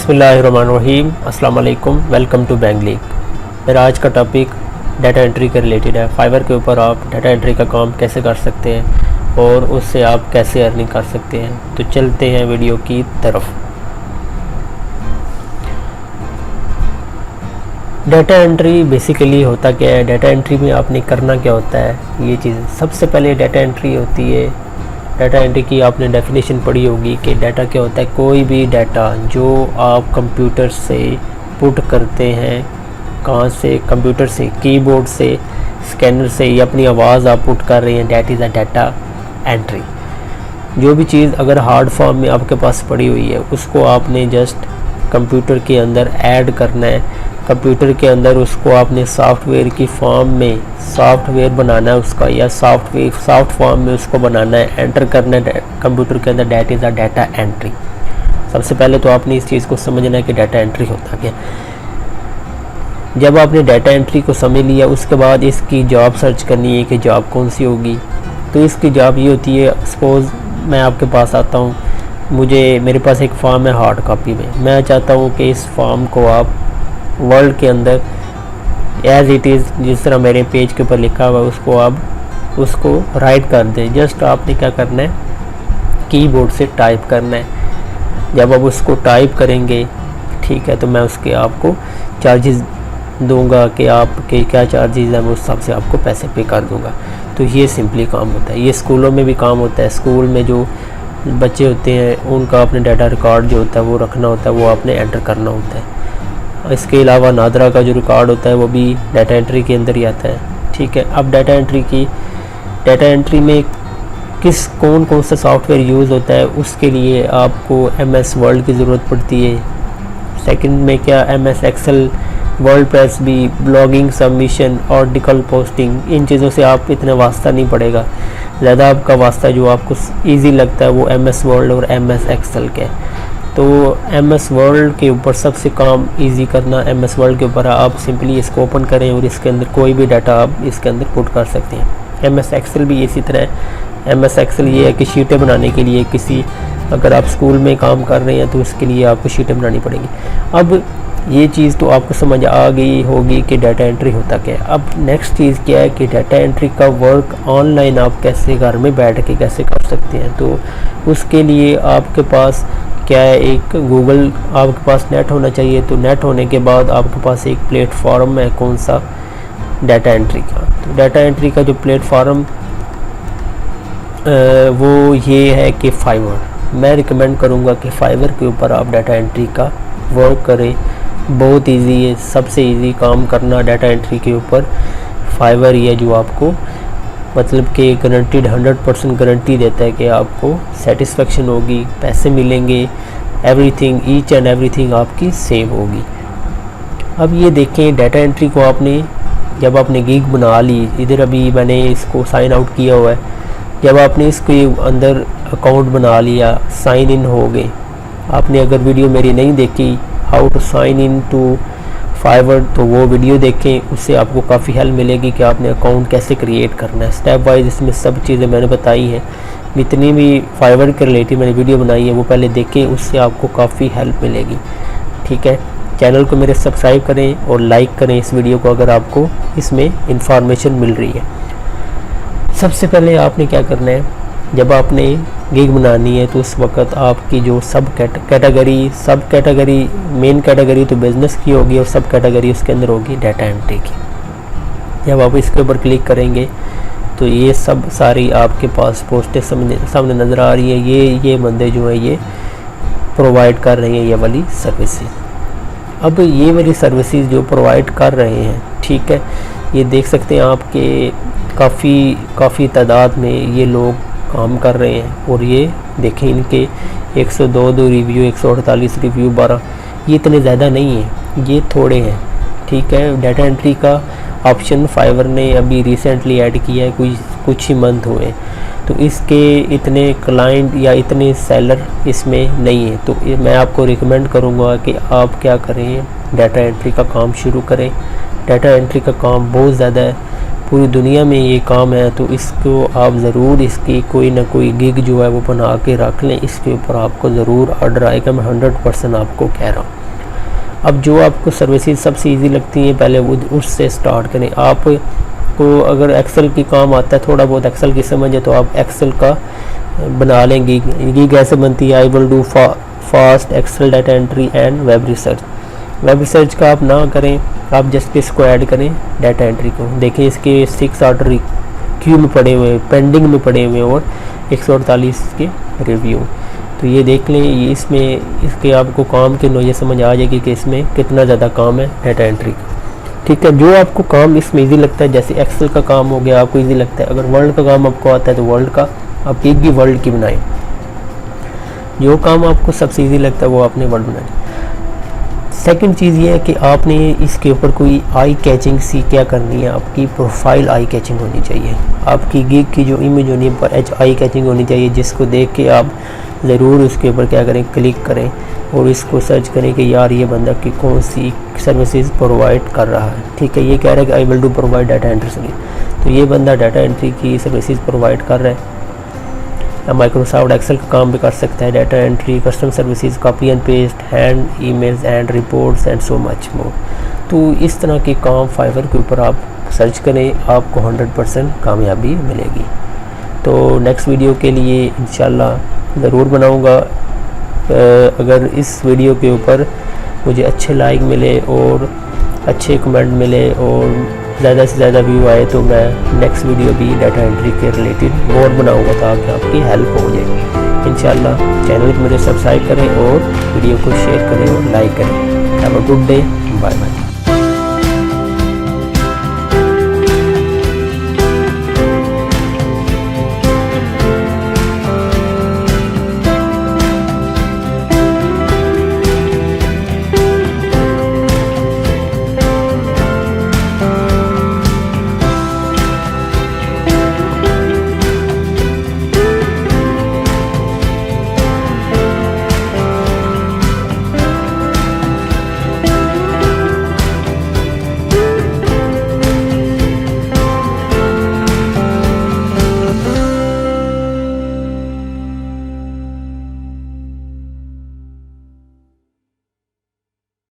बिस्मिल्लाहिर्रहमानिर्रहीम, अस्सलाम वालेकुम, वेलकम टू बैंक लीग। मेरा आज का टॉपिक डाटा एंट्री के रिलेटेड है। फाइवर के ऊपर आप डाटा एंट्री का काम कैसे कर सकते हैं और उससे आप कैसे अर्निंग कर सकते हैं। तो चलते हैं वीडियो की तरफ। डाटा एंट्री बेसिकली होता क्या है, डाटा एंट्री में आपने करना क्या होता है, ये चीज़ सबसे पहले डाटा एंट्री होती है। डाटा एंट्री की आपने डेफिनेशन पढ़ी होगी कि डाटा क्या होता है, कोई भी डाटा जो आप कंप्यूटर से पुट करते हैं, कहाँ से, कंप्यूटर से, कीबोर्ड से, स्कैनर से, या अपनी आवाज़ आप पुट कर रहे हैं, that is a data entry. जो भी चीज़ अगर हार्ड फॉर्म में आपके पास पड़ी हुई है उसको आपने जस्ट कंप्यूटर के अंदर ऐड करना है। कंप्यूटर के अंदर उसको आपने सॉफ्टवेयर की फॉर्म में सॉफ्टवेयर बनाना है उसका, या सॉफ्ट फॉर्म में उसको बनाना है, एंटर करना है कंप्यूटर के अंदर। That is a data entry. सबसे पहले तो आपने इस चीज़ को समझना है कि डाटा एंट्री होता क्या। जब आपने डाटा एंट्री को समझ लिया उसके बाद इसकी जॉब सर्च करनी है कि जॉब कौन सी होगी। तो इसकी जॉब ये होती है, सपोज़ मैं आपके पास आता हूँ, मेरे पास एक फॉर्म है हार्ड कॉपी में, मैं चाहता हूँ कि इस फॉर्म को आप वर्ड के अंदर एज इट इज़, जिस तरह मेरे पेज के ऊपर लिखा हुआ है उसको राइट कर दें। जस्ट आपने क्या करना है, कीबोर्ड से टाइप करना है। जब आप उसको टाइप करेंगे, ठीक है, तो मैं उसके आपको चार्जेस दूंगा कि आपके क्या चार्जेस हैं, वो उस हिसाब से आपको पैसे पे कर दूंगा। तो ये सिंपली काम होता है। ये स्कूलों में भी काम होता है। स्कूल में जो बच्चे होते हैं उनका अपने डाटा रिकॉर्ड जो होता है वो रखना होता है, वो आपने एंटर करना होता है। इसके अलावा नादरा का जो रिकॉर्ड होता है वो भी डाटा एंट्री के अंदर ही आता है, ठीक है। अब डाटा एंट्री में कौन कौन सा सॉफ्टवेयर यूज़ होता है, उसके लिए आपको MS वर्ड की ज़रूरत पड़ती है। सेकंड में क्या, MS एक्सेल, वर्डप्रेस भी, ब्लॉगिंग, सबमिशन, आर्टिकल पोस्टिंग, इन चीज़ों से आप इतना वास्ता नहीं पड़ेगा। ज़्यादा आपका वास्ता जो आपको ईजी लगता है वो MS वर्ड और MS एक्सेल के। तो MS वर्ड के ऊपर सबसे काम इजी करना, MS वर्ड के ऊपर आप सिंपली इसको ओपन करें और इसके अंदर कोई भी डाटा आप इसके अंदर पुट कर सकते हैं। MS एक्सेल भी इसी तरह है। MS एक्सेल ये है कि शीटें बनाने के लिए अगर आप स्कूल में काम कर रहे हैं तो उसके लिए आपको शीटें बनानी पड़ेंगी। अब ये चीज़ तो आपको समझ आ गई होगी कि डाटा एंट्री होता क्या है। अब नेक्स्ट चीज़ क्या है कि डाटा एंट्री का वर्क ऑनलाइन आप कैसे घर में बैठ के कैसे कर सकते हैं। तो उसके लिए आपके पास क्या है, एक गूगल, आपके पास नेट होना चाहिए। तो नेट होने के बाद आपके पास एक प्लेटफॉर्म है, कौन सा, डाटा एंट्री का। तो डाटा एंट्री का जो प्लेटफॉर्म वो ये है कि फाइवर। मैं रिकमेंड करूँगा कि फाइवर के ऊपर आप डाटा एंट्री का वर्क करें। बहुत इजी है, सबसे इजी काम करना डाटा एंट्री के ऊपर फाइवर ही है, जो आपको मतलब कि गारंटीड 100% गारंटी देता है कि आपको सेटिस्फेक्शन होगी, पैसे मिलेंगे, एवरीथिंग, ईच एंड एवरीथिंग आपकी सेव होगी। अब ये देखें, डाटा एंट्री को जब आपने गिग बना ली, इधर अभी मैंने इसको साइन आउट किया हुआ है, जब आपने इसके अंदर अकाउंट बना लिया, साइन इन हो गए, आपने अगर वीडियो मेरी नहीं देखी how to sign in to Fiverr, तो वो वीडियो देखें, उससे आपको काफ़ी हेल्प मिलेगी कि आपने अकाउंट कैसे क्रिएट करना है। स्टेप वाइज इसमें सब चीज़ें मैंने बताई हैं। जितनी भी फाइवर के रिलेटेड मैंने वीडियो बनाई है वो पहले देखें, उससे आपको काफ़ी हेल्प मिलेगी, ठीक है। चैनल को मेरे सब्सक्राइब करें और लाइक करें इस वीडियो को अगर आपको इसमें इंफॉर्मेशन मिल रही है। सबसे पहले आपने क्या करना है, जब आपने गिग बनानी है तो उस वक्त आपकी जो सब कैटेगरी, मेन कैटेगरी तो बिज़नेस की होगी और सब कैटेगरी उसके अंदर होगी डाटा एंट्री की। जब आप इसके ऊपर क्लिक करेंगे तो ये सब सारी आपके पास पोस्टें सामने नज़र आ रही है। ये बंदे जो हैं ये प्रोवाइड कर रहे हैं ये वाली सर्विसेज। अब ये वाली सर्विसेज जो प्रोवाइड कर रहे हैं, ठीक है, ये देख सकते हैं आपके काफ़ी तादाद में ये लोग काम कर रहे हैं। और ये देखें, इनके 102 रिव्यू, 148 रिव्यू, 12, ये इतने ज़्यादा नहीं है, ये थोड़े हैं, ठीक है। डाटा एंट्री का ऑप्शन फाइवर ने अभी रिसेंटली ऐड किया है, कुछ ही मंथ हुए, तो इसके इतने क्लाइंट या इतने सेलर इसमें नहीं है। तो मैं आपको रिकमेंड करूँगा कि आप क्या करें, डाटा एंट्री का काम शुरू करें। डाटा एंट्री का काम बहुत ज़्यादा है, पूरी दुनिया में ये काम है, तो इसको आप ज़रूर इसकी कोई ना कोई गिग जो है वो बना के रख लें। इसके ऊपर आपको ज़रूर ऑर्डर आएगा, मैं 100% आपको कह रहा हूँ। अब जो आपको सर्विसेज सबसे ईजी लगती है पहले वो उससे स्टार्ट करें। आपको अगर एक्सेल की काम आता है, थोड़ा बहुत एक्सेल की समझ है, तो आप एक्सेल का बना लेंगे। गिग ऐसे बनती है, I will do fast Excel data entry and web research. Web research का आप ना करें, आप जस्ट इसको ऐड करें डाटा एंट्री को। देखें इसके 6 ऑर्डर क्यू में पड़े हुए, पेंडिंग में पड़े हुए और 148 के रिव्यू। तो ये देख लें, ये इसमें इसके आपको काम की नौयत समझ आ जाएगी कि इसमें कितना ज़्यादा काम है डाटा एंट्री का। ठीक है, जो आपको काम इसमें ईजी लगता है, जैसे एक्सेल का काम हो गया आपको ईजी लगता है, अगर वर्ल्ड का काम आपको आता है तो वर्ल्ड का आप एक भी वर्ल्ड की बनाएं। जो काम आपको सबसे ईजी लगता है वो आपने वर्ल्ड बनाए। सेकंड चीज़ ये है कि आपने इसके ऊपर कोई आई कैचिंग सी क्या करनी है, आपकी प्रोफाइल आई कैचिंग होनी चाहिए। आपकी गिग की जो इमेज होनी है पर आई कैचिंग होनी चाहिए, जिसको देख के आप ज़रूर उसके ऊपर क्या करें, क्लिक करें और इसको सर्च करें कि यार ये बंदा कि कौन सी सर्विसेज प्रोवाइड कर रहा है। ठीक है, ये कह रहा है कि आई will do provide data entry service, तो ये बंदा डाटा एंट्री की सर्विसेज प्रोवाइड कर रहा है। माइक्रोसॉफ्ट एक्सेल का काम भी कर सकता है, data entry, custom services, copy and paste, hand emails and reports and so much more. तो इस तरह के काम फाइवर के ऊपर आप सर्च करें, आपको 100% कामयाबी मिलेगी। तो नेक्स्ट वीडियो के लिए इंशाल्लाह ज़रूर बनाऊंगा। अगर इस वीडियो के ऊपर मुझे अच्छे लाइक मिले और अच्छे कमेंट मिले और ज़्यादा से ज़्यादा व्यू आए तो मैं नेक्स्ट वीडियो भी डाटा एंट्री के रिलेटेड मोर बनाऊंगा ताकि आपकी हेल्प हो जाए। इंशाल्लाह चैनल को मेरे सब्सक्राइब करें और वीडियो को शेयर करें और लाइक करें। Have a good day, bye bye.